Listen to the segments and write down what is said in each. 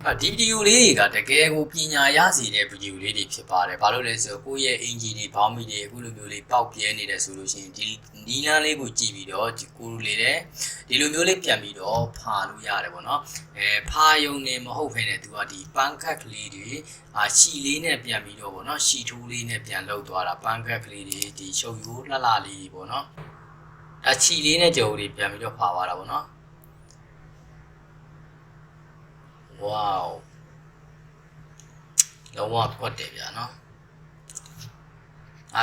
ဒီဗီဒီယိုလေးတွေကတကယ်ကိုပညာရစေတဲ့ဗီဒီယိုလေးတွေဖြစ်ပါတယ်။ဘာလို့လဲဆိုတော့ကိုယ့်ရဲ့အင်ဂျီတွေဘောင်းမီတွေအခုလိုမျိုးလေးပေါက်ပြဲနေတယ်ဆိုလို့ရှိရင်ဒီနီလန်းလေးကိုကြည့်ပြီးတော့ဒီကိုလေးတဲ့ဒီလိုမျိုးလေးပြန်ပြီးတော့ဖာလို့ရတယ်ပေါ့နော်။ဖာယုံနေမဟုတ်ဘဲနဲ့သူကဒီပန်းခက်ကလေးတွေရှီလေးနဲ့ပြန်ပြီးတော့ပေါ့နော်ရှီထိုးလေးနဲ့ပြန်လှုပ်သွားတာပန်းခက်ကလေးတွေဒီရှုပ်ရိုးလှလှလေးပေါ့နော်။ဒါချီလေးနဲ့ကြုံလေးပြန်ပြီးတော့ဖာသွားတာပေါ့နော်။ Wow လုံးဝကွက်တယ်ဗျာနော်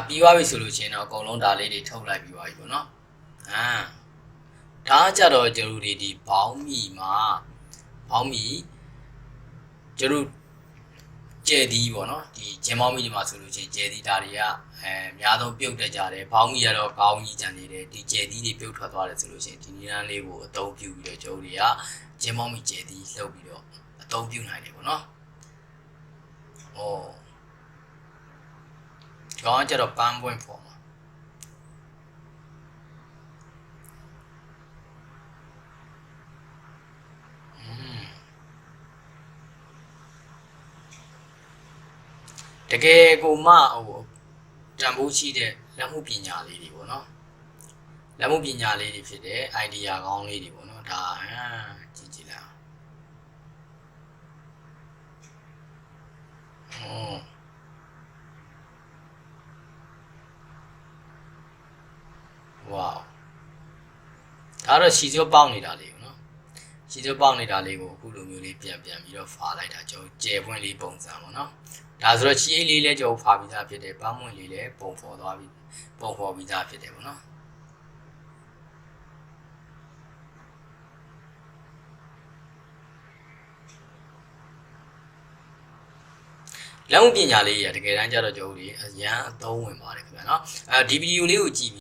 ပြီးသွားပြီဆိုလို့ရှိရင်တော့အကုန်လုံးဒါလေးတွေထုတ်လိုက်ပြီးသွားပြီပေါ့နော်ဒါကြတော့ကျတို့ဒီဘောင်းမီမှာဘောင်းမီကျတို့ကျဲသီးပေါ့နော်ဒီဂျင်မောင်းမီဒီမှာဆိုလို့ရှိရင်ကျဲသီးဒါတွေကအများဆုံးပြုတ်တက်ကြတယ်ဘောင်းမီကတော့ခေါင်းကြီးကြံနေတယ်ဒီကျဲသီးတွေပြုတ်ထွက်သွားတယ်ဆိုလို့ရှိရင်ဒီနည်းလမ်းလေးကိုအသုံးပြုပြီးတော့ကျတို့တွေကဂျင်မောင်းမီကျဲသီးလှုပ်ပြီးတော့အသုံးပြုနိုင်တယ်ပေါ့နော်ကောင်းကြတော့ပန်းပွင့်ပေါ်မှာတကယ်ကိုမှတန်ဖိုးရှိတဲ့လက်မှုပညာလေးတွေပေါ့နော်လက်မှုပညာလေးတွေဖြစ်တဲ့ idea ကောင်းလေးတွေပေါ့နော်ဒါကြည့်ကြည့်လိုက်ဝါဒါတော့ရှီစိုးပေါက်နေတာလေးကိုနော်ရှီစိုးပေါက်နေတာလေးကိုအခုလိုမျိုးလေးပြန်ပြီးတော့ဖာလိုက်တာကျွန်တော်ကျဲပွင့်လေးပုံစံပေါ့နော်ဒါဆိုတော့ရှီအိတ်လေးလည်းကျွန်တော်ဖာပြီးသားဖြစ်တယ်ပန်းမွင့်လေးလည်းပုံဖော်သွားပြီးပုံဖော်ပြီးသားဖြစ်တယ်ပေါ့နော်လက်မှုပညာလေးရတကယ်တမ်းကျတော့ကျွန်တော်တို့အရန်အသုံးဝင်ပါတယ်ခင်ဗျာနော်ဒီဗီဒီယိုလေးကိုကြည့်